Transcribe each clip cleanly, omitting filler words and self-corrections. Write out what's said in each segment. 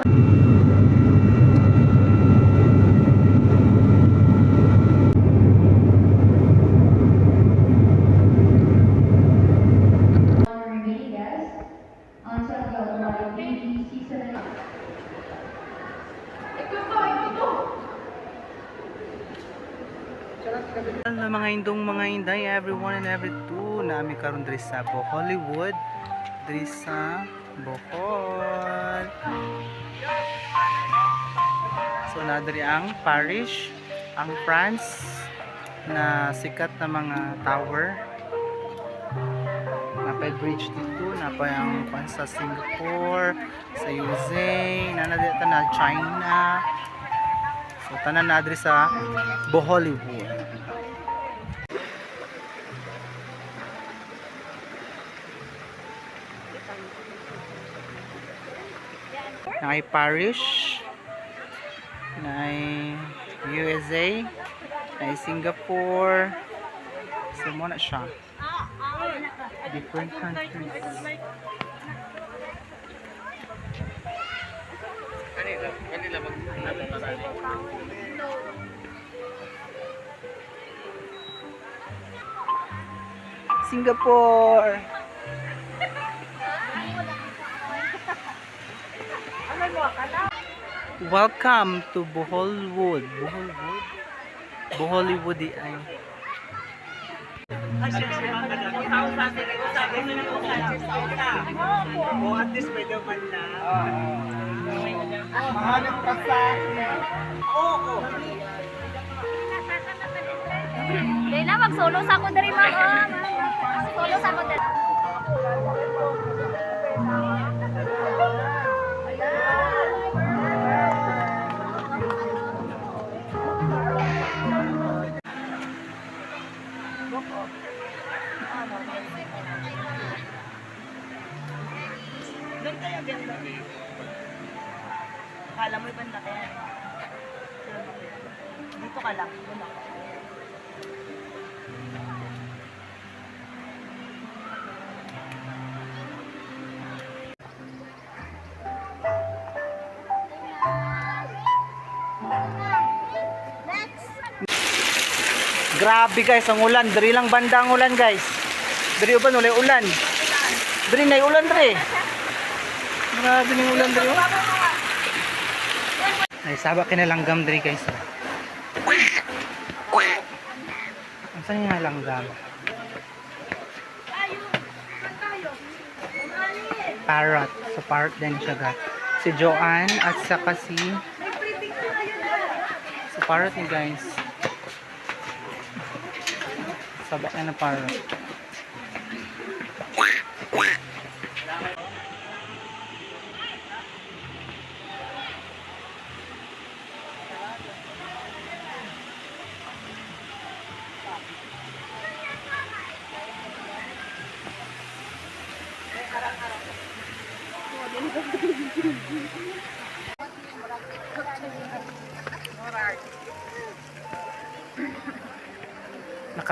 remaining guests until the automatic BT season. Hello mga indong mga inday, everyone and every two na karon diri sa Hollywood, diri sa Bohol. So na diri ang parish, ang France na sikat na mga tower. Napay bridge dito, napay ang sa Singapore, sa USA, nanadita na China. So tanan na diri sa Hollywood. Na ay Paris, na ay USA, na ay Singapore. So mo na siya. Different countries. Singapore. Welcome to Boholwood. Bohollywood ay. O at least may naman na. Mahanap ka sa akin. Oo. Leila, mag-solo sa ako dari mga. Solo sa ako dari. Doon tayo ganda. Akala mo ibang laki yan. Dito ka lang. Doon ako. Grabe guys, ang ulan. Dari lang banda ang ulan guys. Dari uban ulay ulan. Dari na ulan dre. Grabe ning ulan dre. Ay sabak kinalanggam dre guys. Ang saan nga langgam? Parrot. So parrot din siya guys. Si Joanne at saka si parrot ni guys. Sabak na parrot.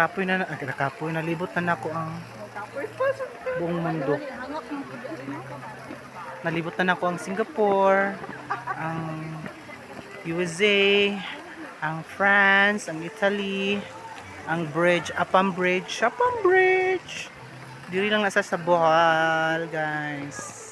Nakapoy na libot na nako ang buong mundo. Nalibot na nako ang Singapore, ang USA, ang France, ang Italy, ang bridge, Apam Bridge, Diri lang nasa sa Bohol, guys.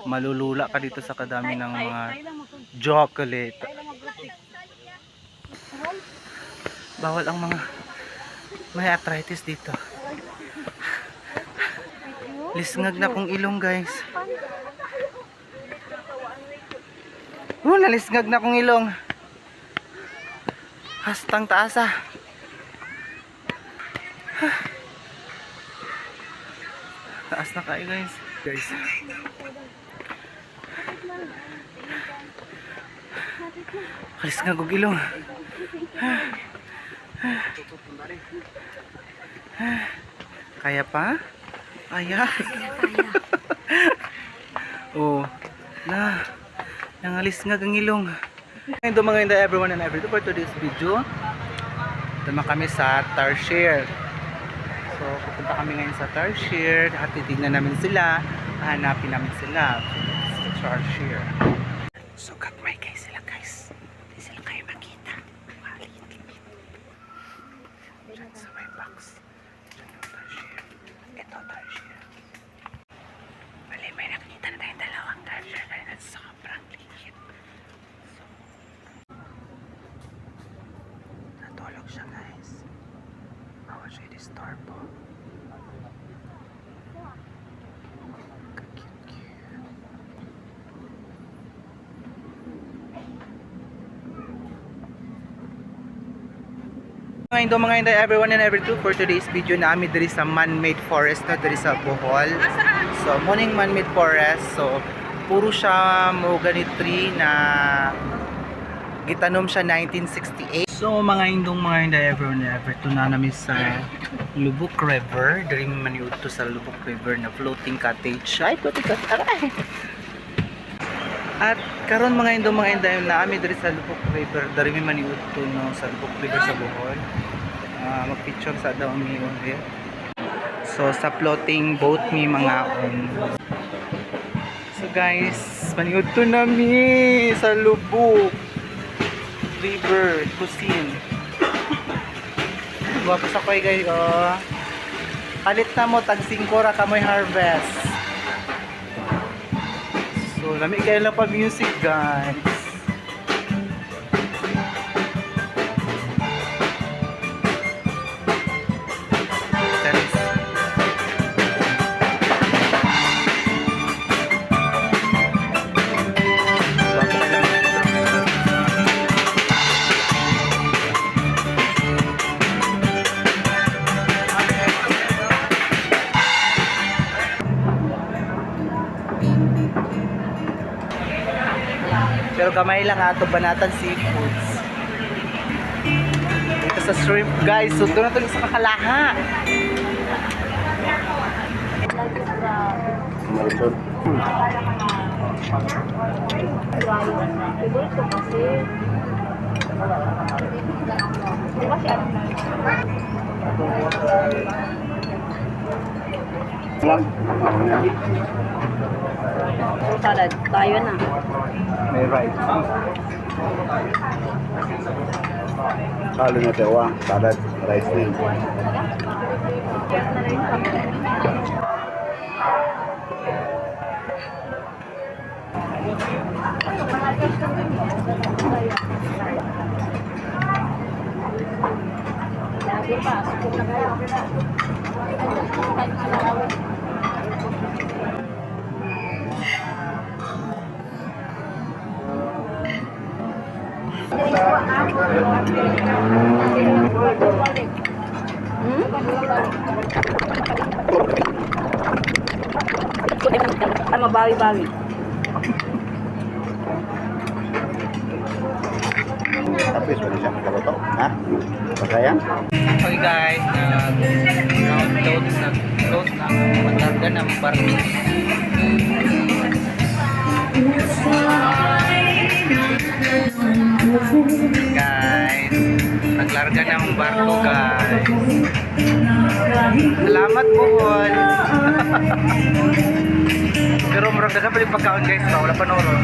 Malulula ka dito sa kadami ng mga chocolate. Bawal ang mga may arthritis dito. Lisngag na kong ilong, guys. Nalisngag na kong ilong. Hastang taasa. na kayo guys. Guys. Alis nga kong ilong. Kaya pa? Kaya? Oh, na. Nangalis nga kang ilong. Ito mga hindi everyone and everything for today's video. Tama kami sa Tarsier. So, pupunta kami ngayon sa Tarsier at titignan namin sila. Hanapin namin sila sa Tarsier. So, gagmay kayo sila guys. Hindi sila kayo makita. Maliit. Diyan sa may box. Diyan yung Tarsier. Ito Tarsier. Bali, may nakita na tayong dalawang Tarsier. Kaya na sobrang liit. So, natulog siya guys. Bawal siya i-disturb po. Ngayon do mga hindi everyone and everything for today's video na ami diri sa man-made forest na diri sa Bohol. So morning man-made forest. So puro siya mahogany tree na gitanom siya 1968. So mga indong mga hindi everyone and everything na namin sa Lubuk River. Diri man yun to sa Lubuk River na floating cottage. Ay, floating cottage. Aray! At karon mga indong mga inday na ami diri sa Lubuk River, dari mi man to no sa Lubuk River sa Bohol. Mag-picture sa daw mi ulit. So sa floating boat mi mga So guys, maniud to nami sa Lubuk River, Kusin. Guwapo sa koy guys, oh. Kalit na mo tag 5 ra kamoy harvest. So, lami kayo lang pa music guys. Pero kamay lang ato banatan seafoods. Dito sa shrimp guys, so doon na tuloy sa kakalaha. Salad, tayo na. May rice. Halo na tewa, salad, rice din. Ay, mabawi-bawi. Tapos pwede siya magkaroto. Ha? Pagkaya? Okay guys, float na maglarga ng barko. Guys, naglarga ng barko guys. Salamat Bohol. Pero murag na pala yung pagkaon guys, wala pa noron.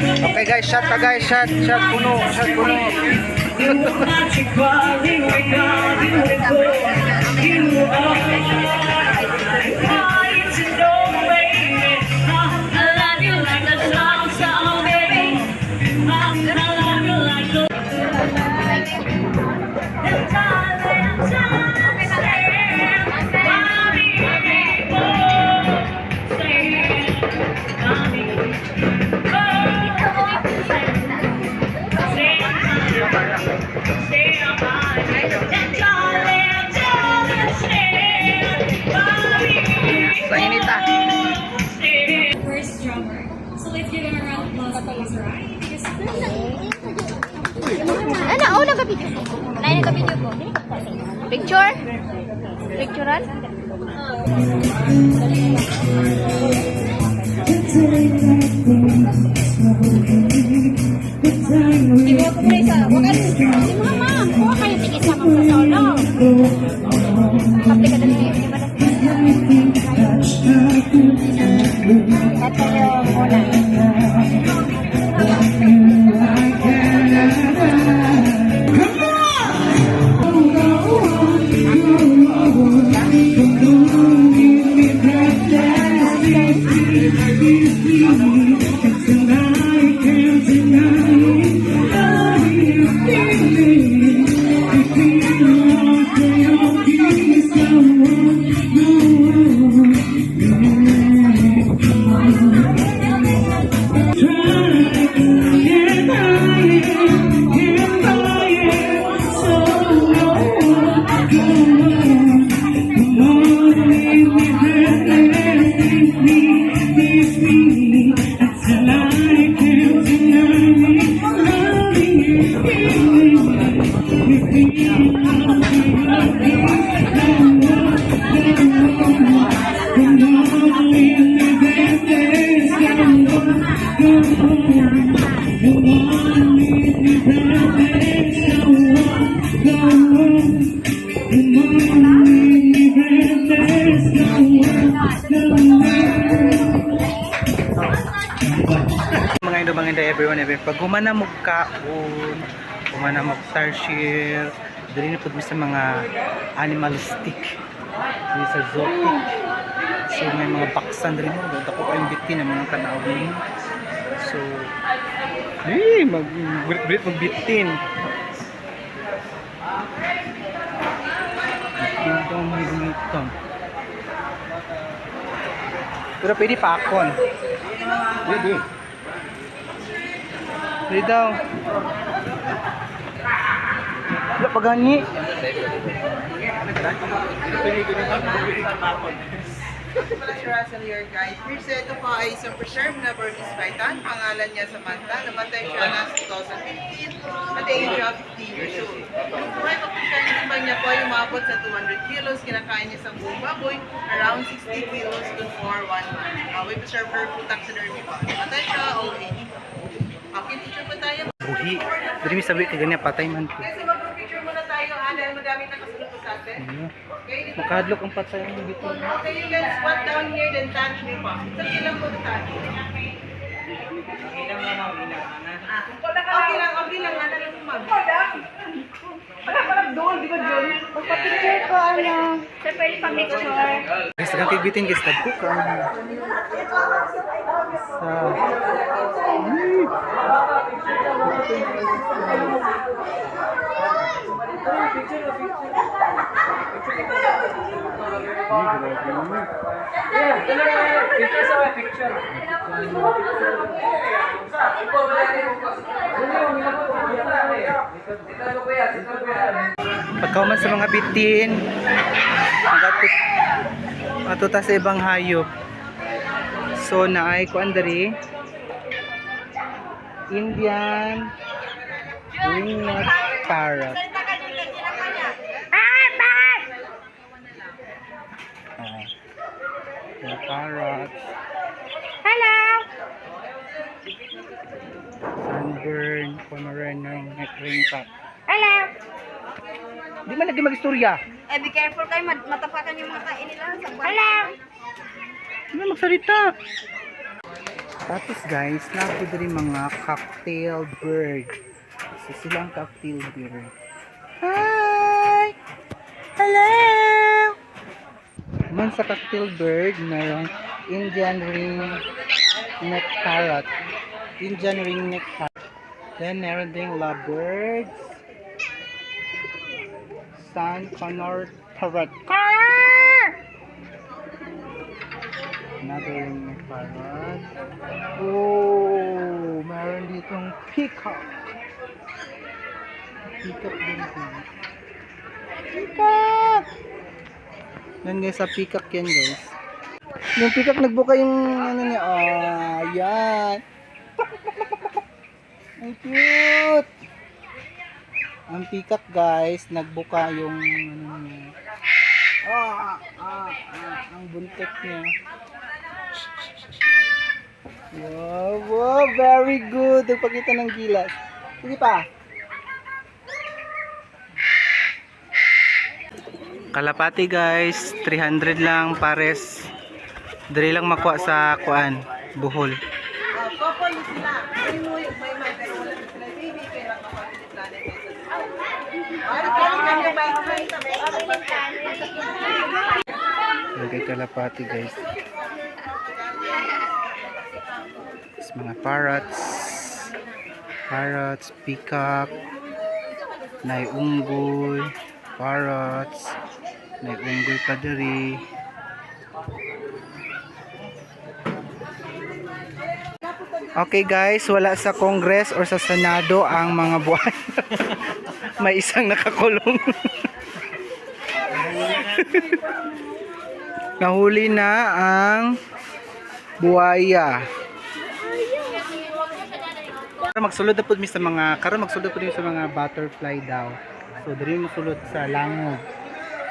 Okay guys, shot na guys, shot puno, Ano? Oh, nagka-video ko. Nagka-video ko. Picture? Picturean? Hindi mo muna isa. Hindi mo ma'am. Kuha kayo tigis sa mga solo. Kapli ka dali. Ito yung una. Mga everyone, pag humana mo kaon, humana mo tarsier, dali na po sa mga animalistic, dali sa zootic. So may mga baksan dali mo, dako pa yung bitin ng mga kanawin. So, mag-brit magbitin. Bitin mo gumitom. Pero pwede pakon. Pwede. Pwede daw. Wala pa gani. Russell, your guide. First, ito po ay isang preserved na Burmese python. Pangalan niya Samantha. Namatay siya na 2015 at the age of 15 years old. Yung buhay pag-preserve ng timbang niya po ay umabot sa 200 kilos. Kinakain niya sa buong baboy, around 60 kilos to for 1 month. We preserve her for taxidermy po. Namatay siya, old age. Okay, picture po tayo. Buhi. Dili mi sabi kay ganyan patay man ko. Kasi mag-picture muna tayo. Dahil madami na kasunod po sa atin. Okay, Makadlok ang patay ng bito. okay, you can squat down here, then touch me po. Sige lang po na touch. Okay lang, ano lang mo mag. Pagpa-picture ko, ano. Sir, pwede pa-picture. Guys, kang kibitin guys, tagpo ka. Pagkauman sa mga bitin, matuta sa ibang hayop. So naay kuan diri Indian ringneck parrot. The parrot. Hello! Sunburn, Pomeranian neck ringcat. Hello! Di man lagi mag-istorya. Eh, be careful kayo, matapakan yung mga kain nila. Hello! Di man magsalita. Tapos guys, napo diri mga cocktail bird. So sila ang cocktail bird. Hi! Hello! Man sa cocktail bird, mayroong Indian ringneck parrot. Indian ringneck parrot. Then meron ding lovebirds. Sun Connor parrot. Another ringneck parrot. Oh, meron ditong peacock. Peacock din ito. Peacock! Yan guys, sa peacock yan guys. Yung peacock nagbuka yung ano niya. Oh, yan. Ang cute! Ang pikat guys, nagbuka yung ano niya. Ang buntot niya. Wow, wow, very good. Nagpakita ng gilas. Sige pa. Kalapati guys, 300 lang pares. Dali lang makuha sa kuan, Bohol. Couple sila. May pero wala sila. Baby, kaya kapatid sila na ito. Lagay kalapati guys. Mga parrots, peacock, nay unggoy, parrots, nay unggoy pa diri. Okay guys, wala sa Congress or sa Senado ang mga buhay. May isang nakakulong. Nahuli na ang buhaya. Magsulod na po mi sa mga butterfly daw. So diri mo sulod sa langob.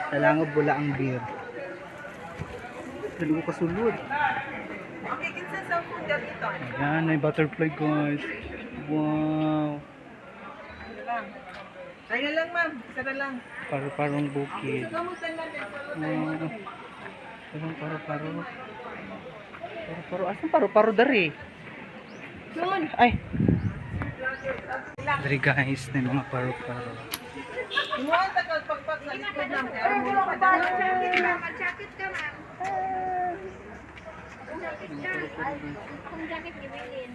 Sa langob wala ang beer. Dili ko kasulod. Okay, kinsa sa food dito. Ayan, may butterfly guys. Wow. Kaya lang ma'am, isa na lang. Paru-parong bukid. Kamutan lang din. Paru-paro. Paru-paro. Asan paru-paro dari? Doon. Ay. Dari guys, may mga paru-paro. Inuwan takal pagpag sa likod lang. Kaya mo Mag-jacket ka, ma'am. Kung jacket gibilin.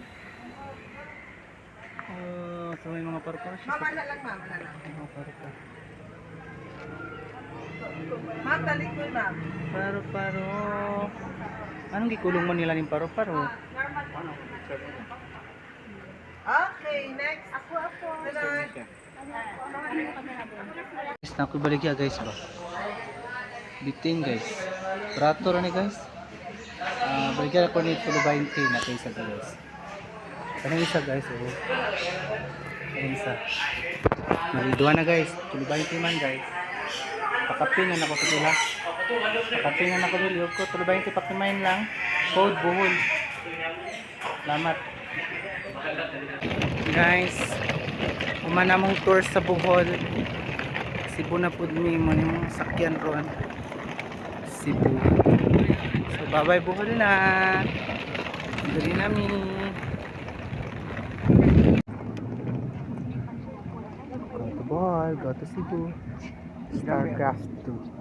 Oh, so may mga paru-paro siya. Mama na lang, ma'am. Wala lang. Mga paru-paro. Ma'am, talikod ma'am. Paru-paro. Anong gikulong mo nila ng paru-paro? Okay, next. Ako. Sunod. Guys, nakubalik ya guys ba? Bitin guys. Prato ra ni guys. Baligyan ako ni Tulo 20 na kaysa guys. Kanang isa guys, oh. Kanang isa. Malidwa na guys. Tulo 20 man guys. Pakapin na ako sa tula. Pakapin na ako dili ko. Tulo 20 pakimain lang. Code Bohol. Salamat. Guys, umana mong tour sa Bohol. Cebu na pud mi mo yung mga sakyan ron. Cebu. So bye-bye Bohol na. Dali nami. Go to Bohol, go to Cebu. Starcraft 2.